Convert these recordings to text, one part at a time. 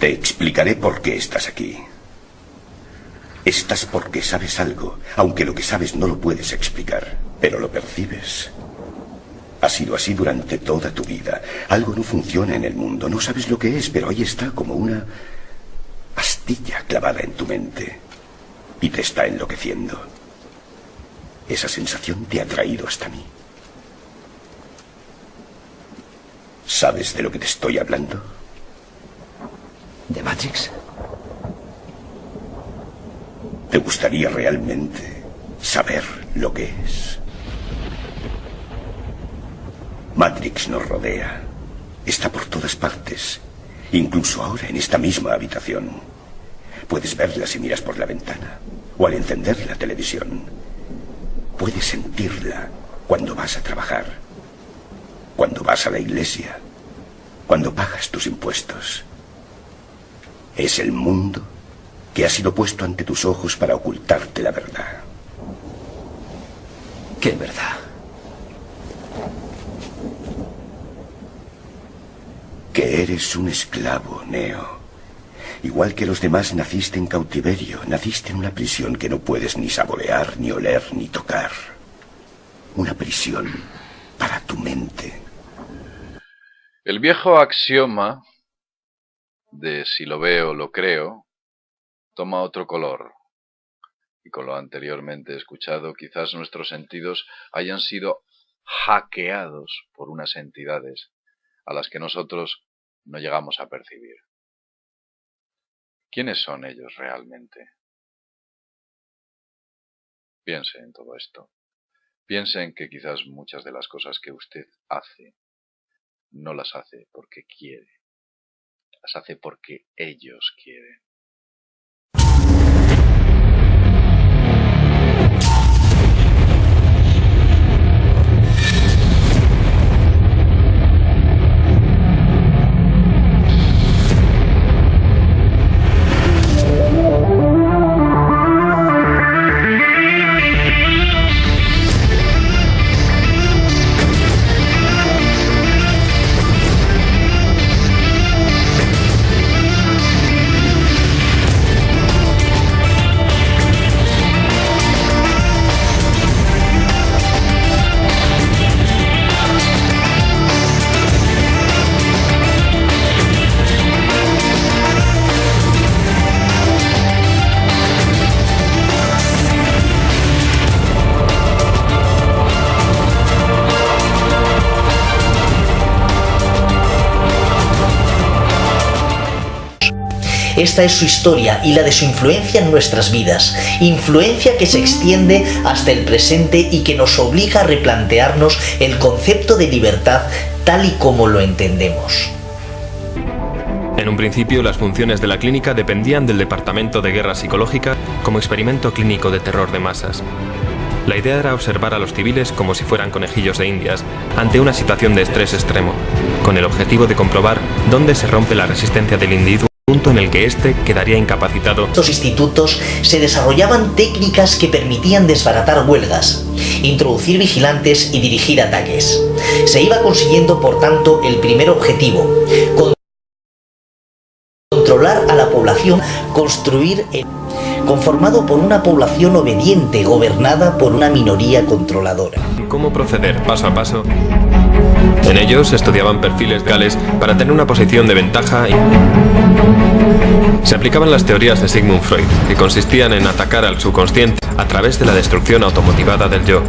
Te explicaré por qué estás aquí. Estás porque sabes algo, aunque lo que sabes no lo puedes explicar, pero lo percibes. Ha sido así durante toda tu vida. Algo no funciona en el mundo, no sabes lo que es, pero ahí está como una astilla clavada en tu mente y te está enloqueciendo. Esa sensación te ha traído hasta mí. ¿Sabes de lo que te estoy hablando? ¿De Matrix? ¿Te gustaría realmente saber lo que es? Matrix nos rodea. Está por todas partes. Incluso ahora en esta misma habitación. Puedes verla si miras por la ventana o al encender la televisión. Puedes sentirla cuando vas a trabajar, cuando vas a la iglesia, cuando pagas tus impuestos. Es el mundo que ha sido puesto ante tus ojos para ocultarte la verdad. ¿Qué verdad? Que eres un esclavo, Neo. Igual que los demás, naciste en cautiverio, naciste en una prisión que no puedes ni saborear, ni oler, ni tocar. Una prisión para tu mente. El viejo axioma de si lo veo, lo creo, toma otro color. Y con lo anteriormente escuchado, quizás nuestros sentidos hayan sido hackeados por unas entidades a las que nosotros no llegamos a percibir. ¿Quiénes son ellos realmente? Piense en todo esto. Piense en que quizás muchas de las cosas que usted hace, no las hace porque quiere. Las hace porque ellos quieren. Esta es su historia y la de su influencia en nuestras vidas, influencia que se extiende hasta el presente y que nos obliga a replantearnos el concepto de libertad tal y como lo entendemos. En un principio, las funciones de la clínica dependían del Departamento de Guerra Psicológica como experimento clínico de terror de masas. La idea era observar a los civiles como si fueran conejillos de indias ante una situación de estrés extremo, con el objetivo de comprobar dónde se rompe la resistencia del individuo, punto en el que éste quedaría incapacitado. En estos institutos se desarrollaban técnicas que permitían desbaratar huelgas, introducir vigilantes y dirigir ataques. Se iba consiguiendo, por tanto, el primer objetivo: controlar a la población, construir el conformado por una población obediente gobernada por una minoría controladora. ¿Cómo proceder paso a paso? En ellos se estudiaban perfiles legales para tener una posición de ventaja y se aplicaban las teorías de Sigmund Freud, que consistían en atacar al subconsciente a través de la destrucción automotivada del yo.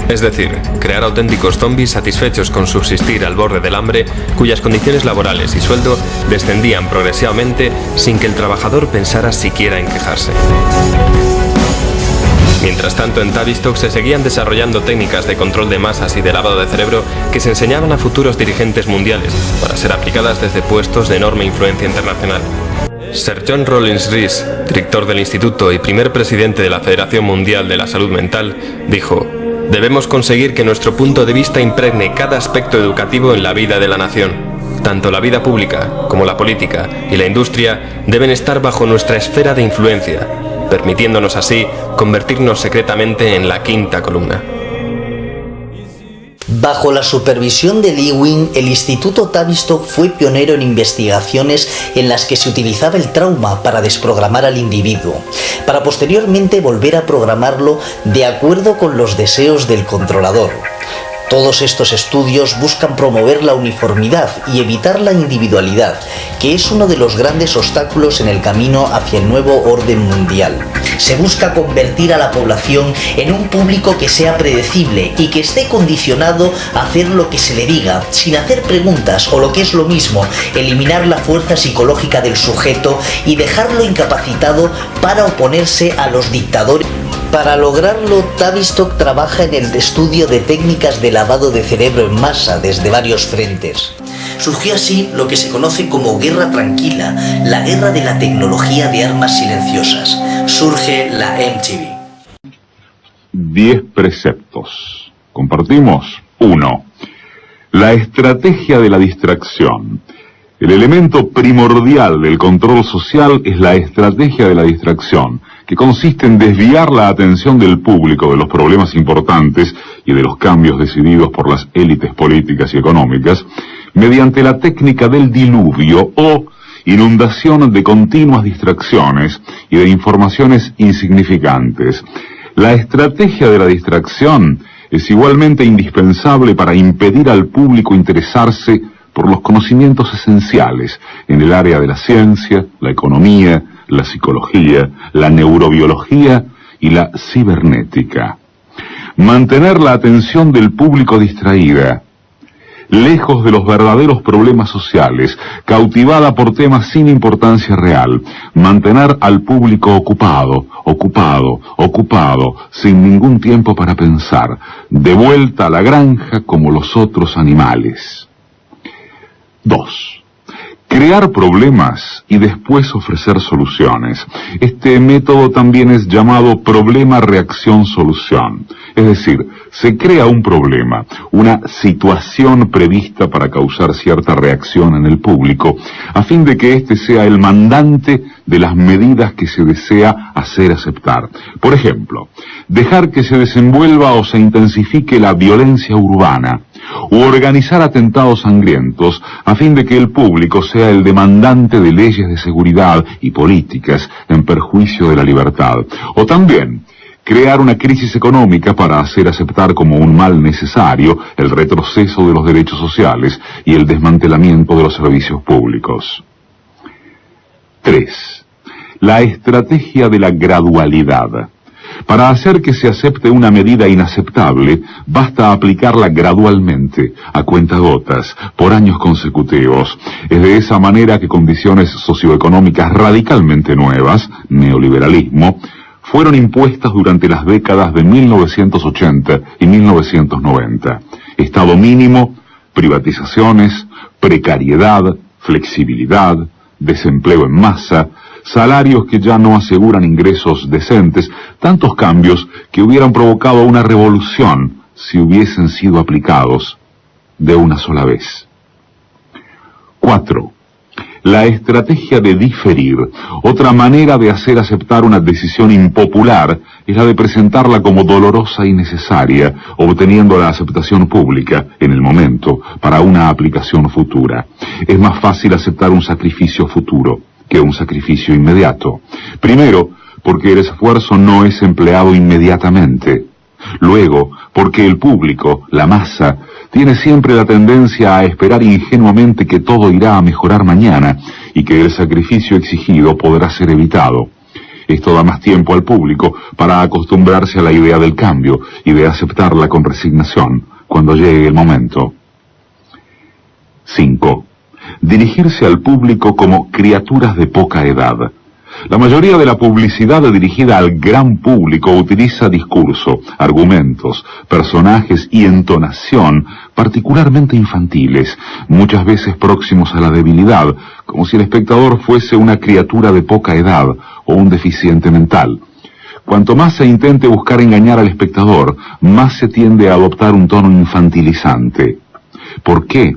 Es decir, crear auténticos zombies satisfechos con subsistir al borde del hambre, cuyas condiciones laborales y sueldo descendían progresivamente sin que el trabajador pensara siquiera en quejarse. Mientras tanto, en Tavistock se seguían desarrollando técnicas de control de masas y de lavado de cerebro que se enseñaban a futuros dirigentes mundiales para ser aplicadas desde puestos de enorme influencia internacional. Sir John Rollins Rees, director del instituto y primer presidente de la Federación Mundial de la Salud Mental, dijo: «Debemos conseguir que nuestro punto de vista impregne cada aspecto educativo en la vida de la nación. Tanto la vida pública como la política y la industria deben estar bajo nuestra esfera de influencia, permitiéndonos así convertirnos secretamente en la quinta columna». Bajo la supervisión de Lewin, el Instituto Tavistock fue pionero en investigaciones en las que se utilizaba el trauma para desprogramar al individuo, para posteriormente volver a programarlo de acuerdo con los deseos del controlador. Todos estos estudios buscan promover la uniformidad y evitar la individualidad, que es uno de los grandes obstáculos en el camino hacia el nuevo orden mundial. Se busca convertir a la población en un público que sea predecible y que esté condicionado a hacer lo que se le diga, sin hacer preguntas o, lo que es lo mismo, eliminar la fuerza psicológica del sujeto y dejarlo incapacitado para oponerse a los dictadores. Para lograrlo, Tavistock trabaja en el estudio de técnicas de lavado de cerebro en masa desde varios frentes. Surgió así lo que se conoce como Guerra Tranquila, la guerra de la tecnología de armas silenciosas. Surge la MTV. 10 preceptos. Compartimos. 1. La estrategia de la distracción. El elemento primordial del control social es la estrategia de la distracción, que consiste en desviar la atención del público de los problemas importantes y de los cambios decididos por las élites políticas y económicas, mediante la técnica del diluvio o inundación de continuas distracciones y de informaciones insignificantes. La estrategia de la distracción es igualmente indispensable para impedir al público interesarse por los conocimientos esenciales en el área de la ciencia, la economía, la psicología, la neurobiología y la cibernética. Mantener la atención del público distraída, lejos de los verdaderos problemas sociales, cautivada por temas sin importancia real. Mantener al público ocupado, sin ningún tiempo para pensar, de vuelta a la granja como los otros animales. 2. Crear problemas y después ofrecer soluciones. Este método también es llamado problema-reacción-solución. Es decir, se crea un problema, una situación prevista para causar cierta reacción en el público, a fin de que éste sea el mandante de las medidas que se desea hacer aceptar. Por ejemplo, dejar que se desenvuelva o se intensifique la violencia urbana, u organizar atentados sangrientos a fin de que el público sea el demandante de leyes de seguridad y políticas en perjuicio de la libertad. O también crear una crisis económica para hacer aceptar como un mal necesario el retroceso de los derechos sociales y el desmantelamiento de los servicios públicos. 3. La estrategia de la gradualidad. Para hacer que se acepte una medida inaceptable, basta aplicarla gradualmente, a cuentagotas, por años consecutivos. Es de esa manera que condiciones socioeconómicas radicalmente nuevas, neoliberalismo, fueron impuestas durante las décadas de 1980 y 1990. Estado mínimo, privatizaciones, precariedad, flexibilidad, desempleo en masa, salarios que ya no aseguran ingresos decentes, tantos cambios que hubieran provocado una revolución si hubiesen sido aplicados de una sola vez. 4. La estrategia de diferir. Otra manera de hacer aceptar una decisión impopular es la de presentarla como dolorosa y necesaria, obteniendo la aceptación pública, en el momento, para una aplicación futura. Es más fácil aceptar un sacrificio futuro que un sacrificio inmediato. Primero, porque el esfuerzo no es empleado inmediatamente. Luego, porque el público, la masa, tiene siempre la tendencia a esperar ingenuamente que todo irá a mejorar mañana y que el sacrificio exigido podrá ser evitado. Esto da más tiempo al público para acostumbrarse a la idea del cambio y de aceptarla con resignación cuando llegue el momento. 5. Dirigirse al público como criaturas de poca edad. La mayoría de la publicidad dirigida al gran público utiliza discurso, argumentos, personajes y entonación particularmente infantiles, muchas veces próximos a la debilidad, como si el espectador fuese una criatura de poca edad o un deficiente mental. Cuanto más se intente buscar engañar al espectador, más se tiende a adoptar un tono infantilizante. ¿Por qué?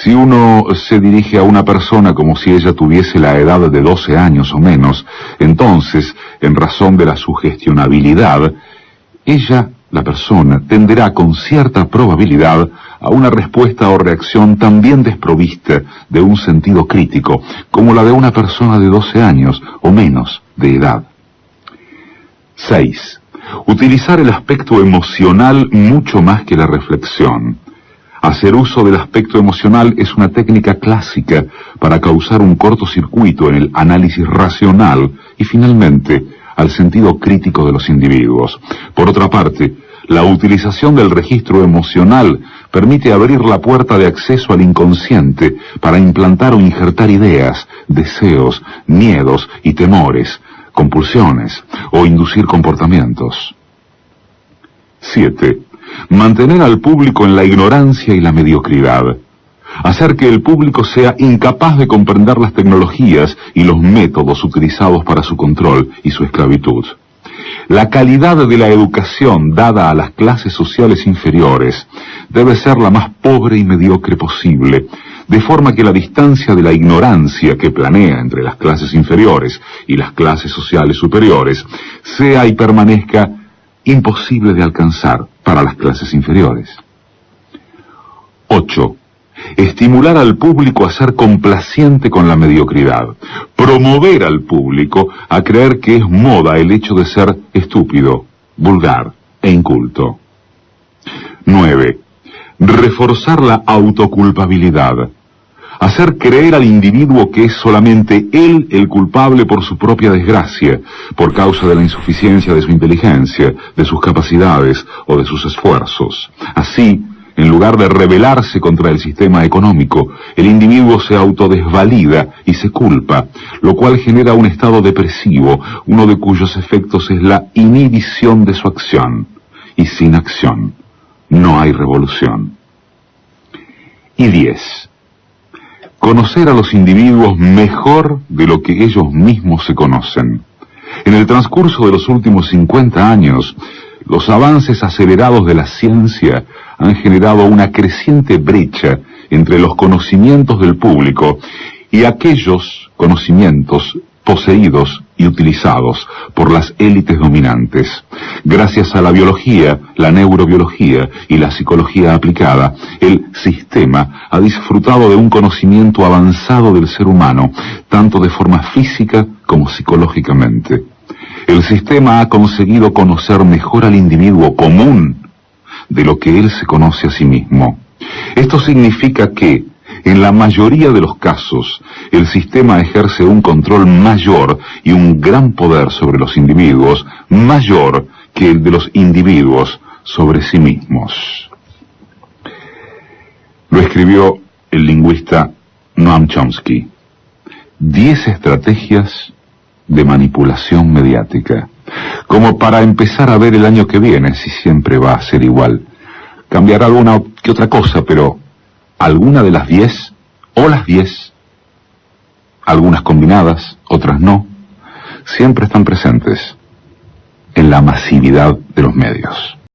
Si uno se dirige a una persona como si ella tuviese la edad de 12 años o menos, entonces, en razón de la sugestionabilidad, ella la persona tenderá con cierta probabilidad a una respuesta o reacción también desprovista de un sentido crítico, como la de una persona de 12 años o menos de edad. 6. Utilizar el aspecto emocional mucho más que la reflexión. Hacer uso del aspecto emocional es una técnica clásica para causar un cortocircuito en el análisis racional y finalmente al sentido crítico de los individuos. Por otra parte, la utilización del registro emocional permite abrir la puerta de acceso al inconsciente para implantar o injertar ideas, deseos, miedos y temores, compulsiones o inducir comportamientos. 7. Mantener al público en la ignorancia y la mediocridad. Hacer que el público sea incapaz de comprender las tecnologías y los métodos utilizados para su control y su esclavitud. La calidad de la educación dada a las clases sociales inferiores debe ser la más pobre y mediocre posible, de forma que la distancia de la ignorancia que planea entre las clases inferiores y las clases sociales superiores sea y permanezca imposible de alcanzar para las clases inferiores. 8. Estimular al público a ser complaciente con la mediocridad. Promover al público a creer que es moda el hecho de ser estúpido, vulgar e inculto. 9. Reforzar la autoculpabilidad. Hacer creer al individuo que es solamente él el culpable por su propia desgracia, por causa de la insuficiencia de su inteligencia, de sus capacidades o de sus esfuerzos. Así, en lugar de rebelarse contra el sistema económico, el individuo se autodesvalida y se culpa, lo cual genera un estado depresivo, uno de cuyos efectos es la inhibición de su acción. Y sin acción no hay revolución. Y 10. Conocer a los individuos mejor de lo que ellos mismos se conocen. En el transcurso de los últimos 50 años, los avances acelerados de la ciencia han generado una creciente brecha entre los conocimientos del público y aquellos conocimientos poseídos y utilizados por las élites dominantes. Gracias a la biología, la neurobiología y la psicología aplicada, el sistema ha disfrutado de un conocimiento avanzado del ser humano, tanto de forma física como psicológicamente. El sistema ha conseguido conocer mejor al individuo común de lo que él se conoce a sí mismo. Esto significa que, en la mayoría de los casos, el sistema ejerce un control mayor y un gran poder sobre los individuos, mayor que el de los individuos sobre sí mismos. Lo escribió el lingüista Noam Chomsky. 10 estrategias de manipulación mediática. Como para empezar a ver el año que viene si siempre va a ser igual. Cambiará alguna que otra cosa, pero alguna de las 10, o las 10, algunas combinadas, otras no, siempre están presentes en la masividad de los medios.